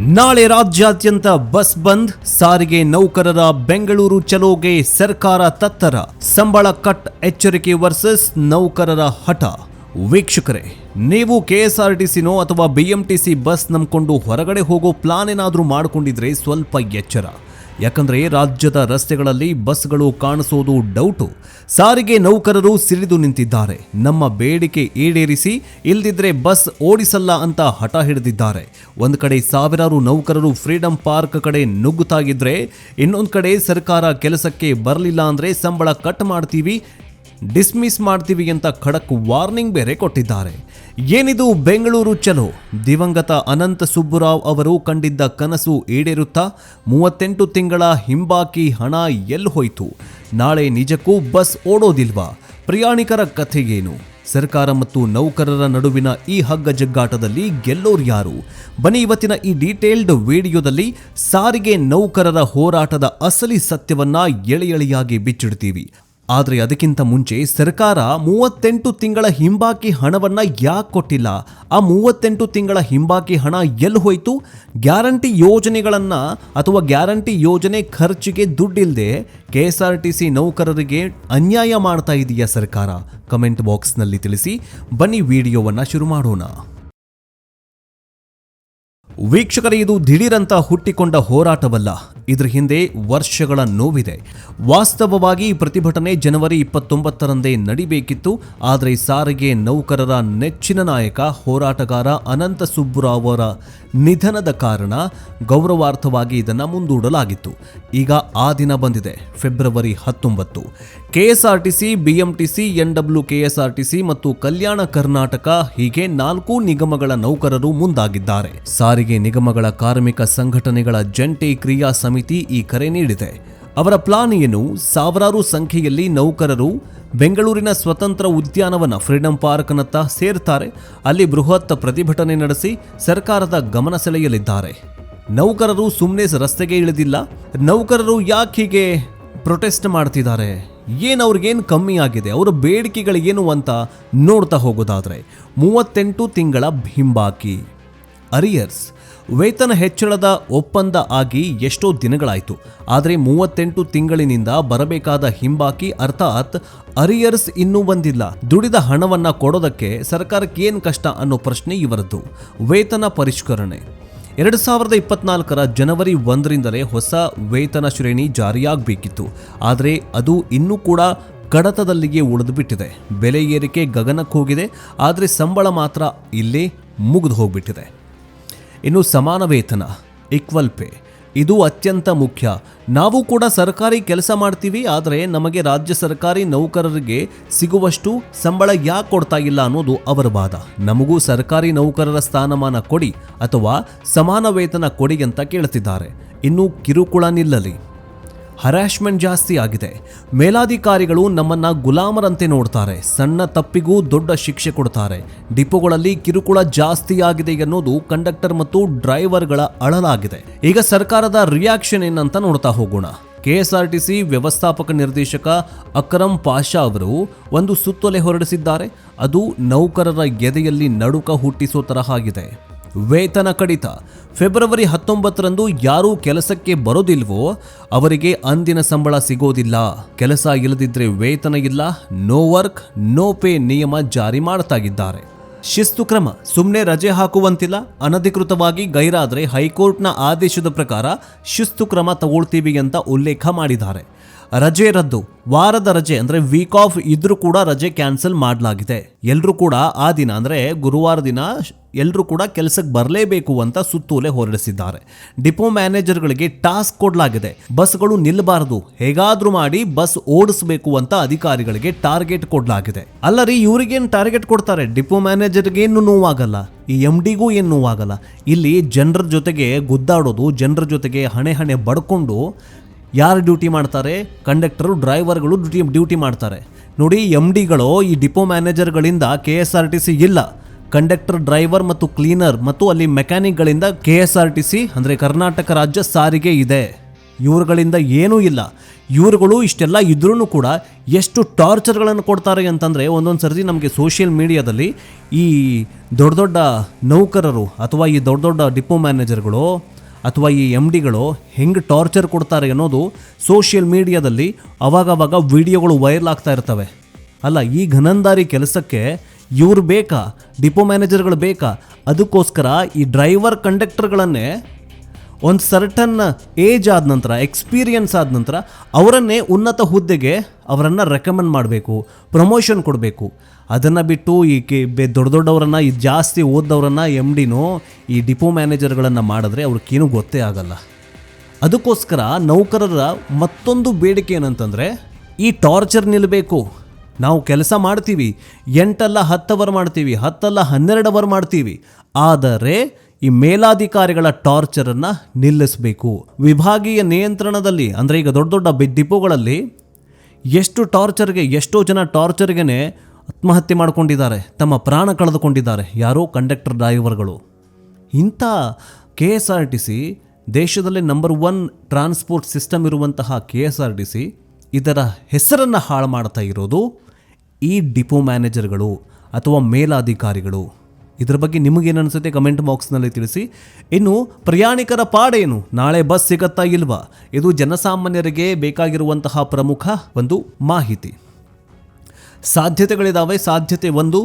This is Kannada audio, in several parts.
ನಾಳೆ ರಾಜ್ಯಾದ್ಯಂತ ಬಸ್ ಬಂದ್, ಸಾರಿಗೆ ನೌಕರರ ಬೆಂಗಳೂರು ಚಲೋಗೆ ಸರ್ಕಾರ ತತ್ತರ, ಸಂಬಳ ಕಟ್ ಎಚ್ಚರಿಕೆ ವರ್ಸಸ್ ನೌಕರರ ಹಠ. ವೀಕ್ಷಕರೇ, ನೀವು ಕೆಎಸ್ಆರ್ಟಿಸಿನೋ ಅಥವಾ ಬಿಎಂಟಿಸಿ ಬಸ್ ನಂಬಿಕೊಂಡು ಹೊರಗಡೆ ಹೋಗೋ ಪ್ಲಾನ್ ಏನಾದರೂ ಮಾಡಿಕೊಂಡಿದ್ರೆ ಸ್ವಲ್ಪ ಎಚ್ಚರ. ಯಾಕಂದ್ರೆ ರಾಜ್ಯದ ರಸ್ತೆಗಳಲ್ಲಿ ಬಸ್ಗಳು ಕಾಣಿಸೋದು ಡೌಟು. ಸಾರಿಗೆ ನೌಕರರು ಸಿಡಿದು ನಿಂತಿದ್ದಾರೆ. ನಮ್ಮ ಬೇಡಿಕೆ ಈಡೇರಿಸಿ, ಇಲ್ದಿದ್ರೆ ಬಸ್ ಓಡಿಸಲ್ಲ ಅಂತ ಹಠ ಹಿಡಿದಿದ್ದಾರೆ. ಒಂದು ಕಡೆ ಸಾವಿರಾರು ನೌಕರರು ಫ್ರೀಡಂ ಪಾರ್ಕ್ ಕಡೆ ನುಗ್ಗುತ್ತಾಗಿದ್ರೆ, ಇನ್ನೊಂದು ಕಡೆ ಸರ್ಕಾರ ಕೆಲಸಕ್ಕೆ ಬರಲಿಲ್ಲ ಅಂದ್ರೆ ಸಂಬಳ ಕಟ್ ಮಾಡ್ತೀವಿ, ಡಿಸ್ಮಿಸ್ ಮಾಡ್ತೀವಿ ಅಂತ ಖಡಕ್ ವಾರ್ನಿಂಗ್ ಬೇರೆ ಕೊಟ್ಟಿದ್ದಾರೆ. ಏನಿದು ಬೆಂಗಳೂರು ಚಲೋ? ದಿವಂಗತ ಅನಂತ ಸುಬ್ಬುರಾವ್ ಅವರು ಕಂಡಿದ್ದ ಕನಸು ಈಡೇರುತ್ತಾ? 38 ತಿಂಗಳ ಹಿಂಬಾಕಿ ಹಣ ಎಲ್ಲಿ ಹೋಯ್ತು? ನಾಳೆ ನಿಜಕ್ಕೂ ಬಸ್ ಓಡೋದಿಲ್ವಾ? ಪ್ರಯಾಣಿಕರ ಕಥೆಗೇನು? ಸರ್ಕಾರ ಮತ್ತು ನೌಕರರ ನಡುವಿನ ಈ ಹಗ್ಗ ಜಗ್ಗಾಟದಲ್ಲಿ ಗೆಲ್ಲೋರು ಯಾರು? ಬನ್ನಿ ಇವತ್ತಿನ ಈ ಡೀಟೇಲ್ಡ್ ವಿಡಿಯೋದಲ್ಲಿ ಸಾರಿಗೆ ನೌಕರರ ಹೋರಾಟದ ಅಸಲಿ ಸತ್ಯವನ್ನ ಎಳೆಯಾಗಿ ಬಿಚ್ಚಿಡ್ತೀವಿ. ಆದರೆ ಅದಕ್ಕಿಂತ ಮುಂಚೆ ಸರ್ಕಾರ 38 ತಿಂಗಳ ಹಿಂಬಾಕಿ ಹಣವನ್ನ ಯಾಕೆ ಕೊಟ್ಟಿಲ್ಲ? ಆ 38 ತಿಂಗಳ ಹಿಂಬಾಕಿ ಹಣ ಎಲ್ಲಿ ಹೋಯ್ತು? ಗ್ಯಾರಂಟಿ ಯೋಜನೆಗಳನ್ನ ಅಥವಾ ಗ್ಯಾರಂಟಿ ಯೋಜನೆ ಖರ್ಚಿಗೆ ದುಡ್ಡಿಲ್ಲದೆ ಕೆಎಸ್ಆರ್ಟಿಸಿ ನೌಕರರಿಗೆ ಅನ್ಯಾಯ ಮಾಡ್ತಾ ಇದೆಯಾ ಸರ್ಕಾರ? ಕಮೆಂಟ್ ಬಾಕ್ಸ್ನಲ್ಲಿ ತಿಳಿಸಿ. ಬನ್ನಿ ವಿಡಿಯೋವನ್ನ ಶುರು ಮಾಡೋಣ. ವೀಕ್ಷಕರೇ, ಇದು ದಿಢೀರಂತ ಹುಟ್ಟಿಕೊಂಡ ಹೋರಾಟವಲ್ಲ. ಇದರ ಹಿಂದೆ ವರ್ಷಗಳ ನೋವಿದೆ. ವಾಸ್ತವವಾಗಿ ಪ್ರತಿಭಟನೆ ಜನವರಿ 29ರಂದೇ ನಡಿಬೇಕಿತ್ತು. ಆದರೆ ಸಾರಿಗೆ ನೌಕರರ ನೆಚ್ಚಿನ ನಾಯಕ ಹೋರಾಟಗಾರ ಅನಂತ ಸುಬ್ಬುರಾವ್ ಅವರ ನಿಧನದ ಕಾರಣ ಗೌರವಾರ್ಥವಾಗಿ ಇದನ್ನು ಮುಂದೂಡಲಾಗಿತ್ತು. ಈಗ ಆ ದಿನ ಬಂದಿದೆ, ಫೆಬ್ರವರಿ 19. ಕೆಎಸ್ಆರ್ಟಿಸಿ, ಬಿಎಂಟಿಸಿ, NWKSRTC ಮತ್ತು ಕಲ್ಯಾಣ ಕರ್ನಾಟಕ ಹೀಗೆ 4 ನಿಗಮಗಳ ನೌಕರರು ಮುಂದಾಗಿದ್ದಾರೆ. ಸಾರಿಗೆ ನಿಗಮಗಳ ಕಾರ್ಮಿಕ ಸಂಘಟನೆಗಳ ಜಂಟಿ ಕ್ರಿಯಾ ಸಮಿತಿ ಈ ಕರೆ ನೀಡಿದೆ. ಅವರ ಪ್ಲಾನ್ ಏನು? ಸಾವಿರಾರು ಸಂಖ್ಯೆಯಲ್ಲಿ ನೌಕರರು ಬೆಂಗಳೂರಿನ ಸ್ವತಂತ್ರ ಉದ್ಯಾನವನ ಫ್ರೀಡಂ ಪಾರ್ಕ್ನತ್ತ ಸೇರ್ತಾರೆ. ಅಲ್ಲಿ ಬೃಹತ್ ಪ್ರತಿಭಟನೆ ನಡೆಸಿ ಸರ್ಕಾರದ ಗಮನ ಸೆಳೆಯಲಿದ್ದಾರೆ. ನೌಕರರು ಸುಮ್ಮನೆ ರಸ್ತೆಗೆ ಇಳಿದಿಲ್ಲ. ನೌಕರರು ಯಾಕೆ ಹೀಗೆ ಪ್ರೊಟೆಸ್ಟ್ ಮಾಡ್ತಿದ್ದಾರೆ? ಅವ್ರಿಗೇನು ಕಮ್ಮಿ ಆಗಿದೆ? ಅವರ ಬೇಡಿಕೆಗಳೇನು ಅಂತ ನೋಡ್ತಾ ಹೋಗೋದಾದ್ರೆ, 38 ತಿಂಗಳ ಹಿಂಬಾಕಿ, ಅರಿಯರ್ಸ್, ವೇತನ ಹೆಚ್ಚಳದ ಒಪ್ಪಂದ ಆಗಿ ಎಷ್ಟೋ ದಿನಗಳಾಯಿತು. ಆದರೆ 38 ತಿಂಗಳಿನಿಂದ ಬರಬೇಕಾದ ಹಿಂಬಾಕಿ ಅರ್ಥಾತ್ ಅರಿಯರ್ಸ್ ಇನ್ನೂ ಬಂದಿಲ್ಲ. ದುಡಿದ ಹಣವನ್ನ ಕೊಡೋದಕ್ಕೆ ಸರ್ಕಾರಕ್ಕೆ ಏನು ಕಷ್ಟ ಅನ್ನೋ ಪ್ರಶ್ನೆ ಇವರದ್ದು. ವೇತನ ಪರಿಷ್ಕರಣೆ 2024ರ ಜನವರಿ 1ರಿಂದಲೇ ಹೊಸ ವೇತನ ಶ್ರೇಣಿ ಜಾರಿಯಾಗಬೇಕಿತ್ತು. ಆದರೆ ಅದು ಇನ್ನೂ ಕೂಡ ಕಡತದಲ್ಲಿಗೆ ಉಳಿದು ಬಿಟ್ಟಿದೆ. ಬೆಲೆ ಏರಿಕೆ ಗಗನಕ್ಕೆ ಹೋಗಿದೆ, ಆದರೆ ಸಂಬಳ ಮಾತ್ರ ಇಲ್ಲೇ ಮುಗಿದು ಹೋಗ್ಬಿಟ್ಟಿದೆ. ಇನ್ನು ಸಮಾನ ವೇತನ, ಈಕ್ವಲ್ ಪೇ, ಇದು ಅತ್ಯಂತ ಮುಖ್ಯ. ನಾವು ಕೂಡ ಸರ್ಕಾರಿ ಕೆಲಸ ಮಾಡ್ತೀವಿ, ಆದರೆ ನಮಗೆ ರಾಜ್ಯ ಸರ್ಕಾರಿ ನೌಕರರಿಗೆ ಸಿಗುವಷ್ಟು ಸಂಬಳ ಯಾಕೆ ಕೊಡ್ತಾ ಇಲ್ಲ ಅನ್ನೋದು ಅವರ ವಾದ. ನಮಗೂ ಸರ್ಕಾರಿ ನೌಕರರ ಸ್ಥಾನಮಾನ ಕೊಡಿ ಅಥವಾ ಸಮಾನ ವೇತನ ಕೊಡಿ ಅಂತ ಕೇಳ್ತಿದ್ದಾರೆ. ಇನ್ನು ಕಿರುಕುಳ ನಿಲ್ಲಲಿ. ಹರಾಸ್ಮೆಂಟ್ ಜಾಸ್ತಿ ಆಗಿದೆ. ಮೇಲಾಧಿಕಾರಿಗಳು ನಮ್ಮನ್ನ ಗುಲಾಮರಂತೆ ನೋಡ್ತಾರೆ. ಸಣ್ಣ ತಪ್ಪಿಗೂ ದೊಡ್ಡ ಶಿಕ್ಷೆ ಕೊಡ್ತಾರೆ. ಡಿಪೋಗಳಲ್ಲಿ ಕಿರುಕುಳ ಜಾಸ್ತಿ ಆಗಿದೆ ಎನ್ನುವುದು ಕಂಡಕ್ಟರ್ ಮತ್ತು ಡ್ರೈವರ್ಗಳ ಅಳಲಾಗಿದೆ. ಈಗ ಸರ್ಕಾರದ ರಿಯಾಕ್ಷನ್ ಏನಂತ ನೋಡ್ತಾ ಹೋಗೋಣ. ಕೆಎಸ್ಆರ್ಟಿಸಿ ವ್ಯವಸ್ಥಾಪಕ ನಿರ್ದೇಶಕ ಅಕ್ರಮ್ ಪಾಷಾ ಅವರು ಒಂದು ಸುತ್ತೋಲೆ ಹೊರಡಿಸಿದ್ದಾರೆ. ಅದು ನೌಕರರ ಎದೆಯಲ್ಲಿ ನಡುಕ ಹುಟ್ಟಿಸೋ ತರಹ ಆಗಿದೆ. ವೇತನ ಕಡಿತ. ಫೆಬ್ರವರಿ 19ರಂದು ಯಾರೂ ಕೆಲಸಕ್ಕೆ ಬರೋದಿಲ್ವೋ ಅವರಿಗೆ ಅಂದಿನ ಸಂಬಳ ಸಿಗೋದಿಲ್ಲ. ಕೆಲಸ ಇಲ್ಲದಿದ್ರೆ ವೇತನ ಇಲ್ಲ. ನೋ ವರ್ಕ್ ನೋ ಪೇ ನಿಯಮ ಜಾರಿ ಮಾಡ್ತಾಗಿದ್ದಾರೆ. ಶಿಸ್ತು ಕ್ರಮ. ಸುಮ್ಮನೆ ರಜೆ ಹಾಕುವಂತಿಲ್ಲ. ಅನಧಿಕೃತವಾಗಿ ಗೈರಾದ್ರೆ ಹೈಕೋರ್ಟ್ನ ಆದೇಶದ ಪ್ರಕಾರ ಶಿಸ್ತು ಕ್ರಮ ತಗೊಳ್ತೀವಿ ಅಂತ ಉಲ್ಲೇಖ ಮಾಡಿದ್ದಾರೆ. ರಜೆ ರದ್ದು. ವಾರದ ರಜೆ ಅಂದ್ರೆ ವೀಕ್ ಆಫ್ ಇದ್ರೂ ಕೂಡ ರಜೆ ಕ್ಯಾನ್ಸಲ್ ಮಾಡಲಾಗಿದೆ. ಎಲ್ಲರೂ ಕೂಡ ಆ ದಿನ ಅಂದ್ರೆ ಗುರುವಾರ ದಿನ ಎಲ್ಲರೂ ಕೂಡ ಕೆಲಸಕ್ಕೆ ಬರಲೇಬೇಕು ಅಂತ ಸುತ್ತೋಲೆ ಹೊರಡಿಸಿದ್ದಾರೆ. ಡಿಪೋ ಮ್ಯಾನೇಜರ್ಗಳಿಗೆ ಟಾಸ್ಕ್ ಕೊಡಲಾಗಿದೆ. ಬಸ್ಗಳು ನಿಲ್ಲಬಾರದು, ಹೇಗಾದ್ರೂ ಮಾಡಿ ಬಸ್ ಓಡಿಸಬೇಕು ಅಂತ ಅಧಿಕಾರಿಗಳಿಗೆ ಟಾರ್ಗೆಟ್ ಕೊಡಲಾಗಿದೆ. ಅಲ್ಲರಿ, ಇವ್ರಿಗೇನು ಟಾರ್ಗೆಟ್ ಕೊಡ್ತಾರೆ? ಡಿಪೋ ಮ್ಯಾನೇಜರ್ಗೆ ಏನು ನೋವಾಗಲ್ಲ, ಈ MDಗೂ ಏನು ನೋವಾಗಲ್ಲ. ಇಲ್ಲಿ ಜನರ ಜೊತೆಗೆ ಗುದ್ದಾಡೋದು, ಜನರ ಜೊತೆಗೆ ಹಣೆ ಬಡ್ಕೊಂಡು ಯಾರು ಡ್ಯೂಟಿ ಮಾಡ್ತಾರೆ? ಕಂಡಕ್ಟರು, ಡ್ರೈವರ್ಗಳು ಡ್ಯೂಟಿ ಮಾಡ್ತಾರೆ. ನೋಡಿ, MDಗಳು ಈ ಡಿಪೋ ಮ್ಯಾನೇಜರ್ಗಳಿಂದ KSRTC ಇಲ್ಲ. ಕಂಡಕ್ಟರ್, ಡ್ರೈವರ್ ಮತ್ತು ಕ್ಲೀನರ್ ಮತ್ತು ಅಲ್ಲಿ ಮೆಕ್ಯಾನಿಕ್ಗಳಿಂದ KSRTC ಅಂದರೆ ಕರ್ನಾಟಕ ರಾಜ್ಯ ಸಾರಿಗೆ ಇದೆ. ಇವ್ರುಗಳಿಂದ ಏನೂ ಇಲ್ಲ. ಇವ್ರುಗಳು ಇಷ್ಟೆಲ್ಲ ಇದ್ರೂ ಕೂಡ ಎಷ್ಟು ಟಾರ್ಚರ್ಗಳನ್ನು ಕೊಡ್ತಾರೆ ಅಂತಂದರೆ, ಒಂದೊಂದು ಸರ್ತಿ ನಮಗೆ ಸೋಷಿಯಲ್ ಮೀಡಿಯಾದಲ್ಲಿ ಈ ದೊಡ್ಡ ದೊಡ್ಡ ನೌಕರರು ಅಥವಾ ಈ ದೊಡ್ಡ ದೊಡ್ಡ ಡಿಪೋ ಮ್ಯಾನೇಜರ್ಗಳು ಅಥವಾ ಈ MDಗಳು ಹೆಂಗೆ ಟಾರ್ಚರ್ ಕೊಡ್ತಾರೆ ಅನ್ನೋದು ಸೋಷಿಯಲ್ ಮೀಡಿಯಾದಲ್ಲಿ ಅವಾಗವಾಗ ವಿಡಿಯೋಗಳು ವೈರಲ್ ಆಗ್ತಾ ಇರ್ತವೆ. ಅಲ್ಲ, ಈ ಘನಂದಾರಿ ಕೆಲಸಕ್ಕೆ ಇವ್ರು ಬೇಕಾ? ಡಿಪೋ ಮ್ಯಾನೇಜರ್ಗಳು ಬೇಕಾ? ಅದಕ್ಕೋಸ್ಕರ ಈ ಡ್ರೈವರ್ ಕಂಡಕ್ಟರ್ಗಳನ್ನೇ ಒಂದು ಸರ್ಟನ್ ಏಜ್ ಆದ ನಂತರ, ಎಕ್ಸ್ಪೀರಿಯನ್ಸ್ ಆದ ನಂತರ ಅವರನ್ನೇ ಉನ್ನತ ಹುದ್ದೆಗೆ ಅವರನ್ನು ರೆಕಮೆಂಡ್ ಮಾಡಬೇಕು, ಪ್ರಮೋಷನ್ ಕೊಡಬೇಕು. ಅದನ್ನು ಬಿಟ್ಟು ಈ ದೊಡ್ಡ ದೊಡ್ಡವರನ್ನು, ಈ ಜಾಸ್ತಿ ಓದ್ದವರನ್ನು MDನೋ ಈ ಡಿಪೋ ಮ್ಯಾನೇಜರ್ಗಳನ್ನು ಮಾಡಿದ್ರೆ ಅವ್ರಿಗೇನು ಗೊತ್ತೇ ಆಗಲ್ಲ. ಅದಕ್ಕೋಸ್ಕರ ನೌಕರರ ಮತ್ತೊಂದು ಬೇಡಿಕೆ ಏನಂತಂದರೆ, ಈ ಟಾರ್ಚರ್ ನಿಲ್ಲಬೇಕು. ನಾವು ಕೆಲಸ ಮಾಡ್ತೀವಿ, 8 ಅಲ್ಲ 10 ಅವರ್ ಮಾಡ್ತೀವಿ, 10 ಅಲ್ಲ 12 ಅವರ್ ಮಾಡ್ತೀವಿ, ಆದರೆ ಈ ಮೇಲಾಧಿಕಾರಿಗಳ ಟಾರ್ಚರನ್ನು ನಿಲ್ಲಿಸಬೇಕು. ವಿಭಾಗೀಯ ನಿಯಂತ್ರಣದಲ್ಲಿ ಅಂದರೆ ಈಗ ದೊಡ್ಡ ದೊಡ್ಡ ಡಿಪೋಗಳಲ್ಲಿ ಎಷ್ಟೋ ಜನ ಟಾರ್ಚರ್ಗೆ ಆತ್ಮಹತ್ಯೆ ಮಾಡ್ಕೊಂಡಿದ್ದಾರೆ, ತಮ್ಮ ಪ್ರಾಣ ಕಳೆದುಕೊಂಡಿದ್ದಾರೆ. ಯಾರೋ ಕಂಡಕ್ಟರ್ ಡ್ರೈವರ್ಗಳು. ಇಂಥ KSRTC ದೇಶದಲ್ಲೇ ನಂಬರ್ 1 ಟ್ರಾನ್ಸ್ಪೋರ್ಟ್ ಸಿಸ್ಟಮ್ ಇರುವಂತಹ KSRTC ಇದರ ಹೆಸರನ್ನು ಹಾಳು ಮಾಡ್ತಾ ಇರೋದು ಈ ಡಿಪೋ ಮ್ಯಾನೇಜರ್ಗಳು ಅಥವಾ ಮೇಲಾಧಿಕಾರಿಗಳು. ಇದರ ಬಗ್ಗೆ ನಿಮಗೇನು ಅನಿಸುತ್ತೆ ಕಮೆಂಟ್ ಬಾಕ್ಸ್ನಲ್ಲಿ ತಿಳಿಸಿ. ಇನ್ನು ಪ್ರಯಾಣಿಕರ ಪಾಡೇನು? ನಾಳೆ ಬಸ್ ಸಿಗತ್ತಾ ಇಲ್ವಾ? ಇದು ಜನಸಾಮಾನ್ಯರಿಗೆ ಬೇಕಾಗಿರುವಂತಹ ಪ್ರಮುಖ ಒಂದು ಮಾಹಿತಿ. ಸಾಧ್ಯತೆಗಳಿದ್ದಾವೆ. ಸಾಧ್ಯತೆ 1,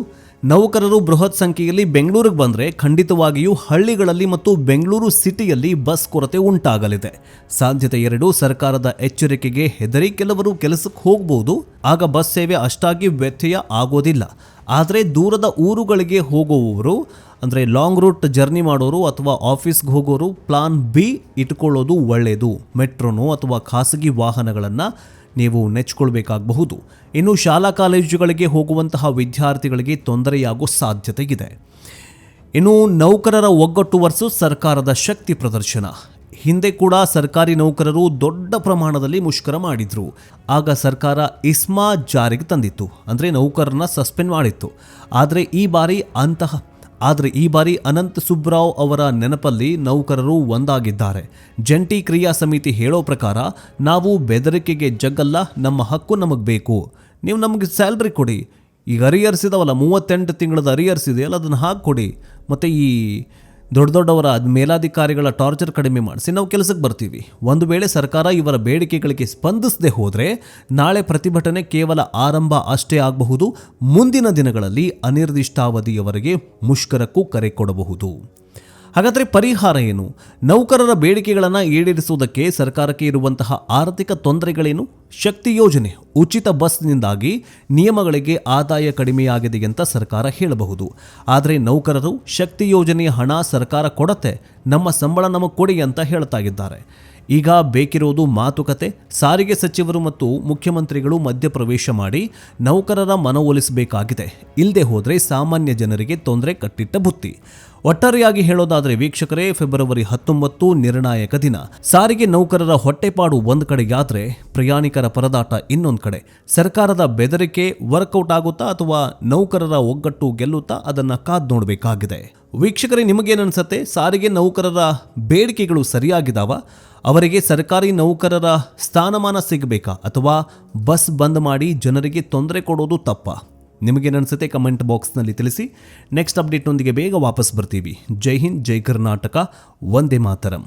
ನೌಕರರು ಬೃಹತ್ ಸಂಖ್ಯೆಯಲ್ಲಿ ಬೆಂಗಳೂರಿಗೆ ಬಂದರೆ ಖಂಡಿತವಾಗಿಯೂ ಹಳ್ಳಿಗಳಲ್ಲಿ ಮತ್ತು ಬೆಂಗಳೂರು ಸಿಟಿಯಲ್ಲಿ ಬಸ್ ಕೊರತೆ ಉಂಟಾಗಲಿದೆ. ಸಾಧ್ಯತೆ 2, ಸರ್ಕಾರದ ಎಚ್ಚರಿಕೆಗೆ ಹೆದರಿ ಕೆಲವರು ಕೆಲಸಕ್ಕೆ ಹೋಗ್ಬೋದು. ಆಗ ಬಸ್ ಸೇವೆ ಅಷ್ಟಾಗಿ ವ್ಯತ್ಯಯ ಆಗೋದಿಲ್ಲ. ಆದರೆ ದೂರದ ಊರುಗಳಿಗೆ ಹೋಗುವವರು ಅಂದರೆ ಲಾಂಗ್ ರೂಟ್ ಜರ್ನಿ ಮಾಡೋರು ಅಥವಾ ಆಫೀಸ್ಗೆ ಹೋಗೋರು ಪ್ಲಾನ್ B ಇಟ್ಕೊಳ್ಳೋದು ಒಳ್ಳೆಯದು. ಮೆಟ್ರೋನೋ ಅಥವಾ ಖಾಸಗಿ ವಾಹನಗಳನ್ನು ನೀವು ನೆಚ್ಕೊಳ್ಬೇಕಾಗಬಹುದು. ಇನ್ನು ಶಾಲಾ ಕಾಲೇಜುಗಳಿಗೆ ಹೋಗುವಂತಹ ವಿದ್ಯಾರ್ಥಿಗಳಿಗೆ ತೊಂದರೆಯಾಗೋ ಸಾಧ್ಯತೆ ಇದೆ. ಇನ್ನು ನೌಕರರ ಒಗ್ಗಟ್ಟು ವರ್ಸಸ್ ಸರ್ಕಾರದ ಶಕ್ತಿ ಪ್ರದರ್ಶನ. ಹಿಂದೆ ಕೂಡ ಸರ್ಕಾರಿ ನೌಕರರು ದೊಡ್ಡ ಪ್ರಮಾಣದಲ್ಲಿ ಮುಷ್ಕರ ಮಾಡಿದ್ರು. ಆಗ ಸರ್ಕಾರ ISMA ಜಾರಿಗೆ ತಂದಿತ್ತು, ಅಂದರೆ ನೌಕರರನ್ನ ಸಸ್ಪೆಂಡ್ ಮಾಡಿತ್ತು. ಆದರೆ ಈ ಬಾರಿ ಅನಂತ ಸುಬ್ರಾವ್ ಅವರ ನೆನಪಲ್ಲಿ ನೌಕರರು ಒಂದಾಗಿದ್ದಾರೆ. ಜಂಟಿ ಕ್ರಿಯಾ ಸಮಿತಿ ಹೇಳೋ ಪ್ರಕಾರ, ನಾವು ಬೆದರಿಕೆಗೆ ಜಗ್ಗಲ್ಲ, ನಮ್ಮ ಹಕ್ಕು ನಮಗೆ ಬೇಕು, ನೀವು ನಮಗೆ ಸ್ಯಾಲ್ರಿ ಕೊಡಿ, ಈಗ ಅರಿಯರ್ಸ್ ಇದಾವಲ್ಲ 38 ತಿಂಗಳದ ಅರಿಯರ್ಸ್ ಇದೆಯಲ್ಲ ಅದನ್ನು ಹಾಕ್ಕೊಡಿ, ಮತ್ತು ಈ ದೊಡ್ಡವರ ಮೇಲಾಧಿಕಾರಿಗಳ ಟಾರ್ಚರ್ ಕಡಿಮೆ ಮಾಡಿಸಿ ನಾವು ಕೆಲಸಕ್ಕೆ ಬರ್ತೀವಿ. ಒಂದು ವೇಳೆ ಸರ್ಕಾರ ಇವರ ಬೇಡಿಕೆಗಳಿಗೆ ಸ್ಪಂದಿಸದೆ ಹೋದರೆ ನಾಳೆ ಪ್ರತಿಭಟನೆ ಕೇವಲ ಆರಂಭ ಅಷ್ಟೇ ಆಗಬಹುದು. ಮುಂದಿನ ದಿನಗಳಲ್ಲಿ ಅನಿರ್ದಿಷ್ಟಾವಧಿಯವರೆಗೆ ಮುಷ್ಕರಕ್ಕೂ ಕರೆ ಕೊಡಬಹುದು. ಹಾಗಾದರೆ ಪರಿಹಾರ ಏನು? ನೌಕರರ ಬೇಡಿಕೆಗಳನ್ನು ಈಡೇರಿಸುವುದಕ್ಕೆ ಸರ್ಕಾರಕ್ಕೆ ಇರುವಂತಹ ಆರ್ಥಿಕ ತೊಂದರೆಗಳೇನು? ಶಕ್ತಿ ಯೋಜನೆ, ಉಚಿತ ಬಸ್ನಿಂದಾಗಿ ನಿಯಮಗಳಿಗೆ ಆದಾಯ ಕಡಿಮೆಯಾಗಿದೆ ಅಂತ ಸರ್ಕಾರ ಹೇಳಬಹುದು. ಆದರೆ ನೌಕರರು ಶಕ್ತಿ ಯೋಜನೆಯ ಹಣ ಸರ್ಕಾರ ಕೊಡತ್ತೆ, ನಮ್ಮ ಸಂಬಳ ನಮಗೆ ಕೊಡಿ ಅಂತ ಹೇಳ್ತಾ ಇದ್ದಾರೆ. ಈಗ ಬೇಕಿರೋದು ಮಾತುಕತೆ. ಸಾರಿಗೆ ಸಚಿವರು ಮತ್ತು ಮುಖ್ಯಮಂತ್ರಿಗಳು ಮಧ್ಯಪ್ರವೇಶ ಮಾಡಿ ನೌಕರರ ಮನವೊಲಿಸಬೇಕಾಗಿದೆ. ಇಲ್ಲದೆ ಹೋದರೆ ಸಾಮಾನ್ಯ ಜನರಿಗೆ ತೊಂದರೆ ಕಟ್ಟಿಟ್ಟ ಬುತ್ತಿ. ಒಟ್ಟಾರೆಯಾಗಿ ಹೇಳೋದಾದರೆ ವೀಕ್ಷಕರೇ, ಫೆಬ್ರವರಿ 19 ನಿರ್ಣಾಯಕ ದಿನ. ಸಾರಿಗೆ ನೌಕರರ ಹೊಟ್ಟೆಪಾಡು ಒಂದು ಕಡೆಗಾದರೆ ಪ್ರಯಾಣಿಕರ ಪರದಾಟ ಇನ್ನೊಂದು ಕಡೆ. ಸರ್ಕಾರದ ಬೆದರಿಕೆ ವರ್ಕೌಟ್ ಆಗುತ್ತಾ ಅಥವಾ ನೌಕರರ ಒಗ್ಗಟ್ಟು ಗೆಲ್ಲುತ್ತಾ? ಅದನ್ನು ಕಾದು ನೋಡಬೇಕಾಗಿದೆ. ವೀಕ್ಷಕರೇ, ನಿಮಗೇನನ್ಸುತ್ತೆ? ಸಾರಿಗೆ ನೌಕರರ ಬೇಡಿಕೆಗಳು ಸರಿಯಾಗಿದ್ದಾವ? ಅವರಿಗೆ ಸರ್ಕಾರಿ ನೌಕರರ ಸ್ಥಾನಮಾನ ಸಿಗಬೇಕಾ ಅಥವಾ ಬಸ್ ಬಂದ್ ಮಾಡಿ ಜನರಿಗೆ ತೊಂದರೆ ಕೊಡೋದು ತಪ್ಪಾ? ನಿಮಗೇನನ್ಸುತ್ತೆ ಕಮೆಂಟ್ ಬಾಕ್ಸ್ನಲ್ಲಿ ತಿಳಿಸಿ. ನೆಕ್ಸ್ಟ್ ಅಪ್ಡೇಟ್ನೊಂದಿಗೆ ಬೇಗ ವಾಪಸ್ ಬರ್ತೀವಿ. ಜೈ ಹಿಂದ್, ಜೈ ಕರ್ನಾಟಕ, ವಂದೇ ಮಾತರಂ.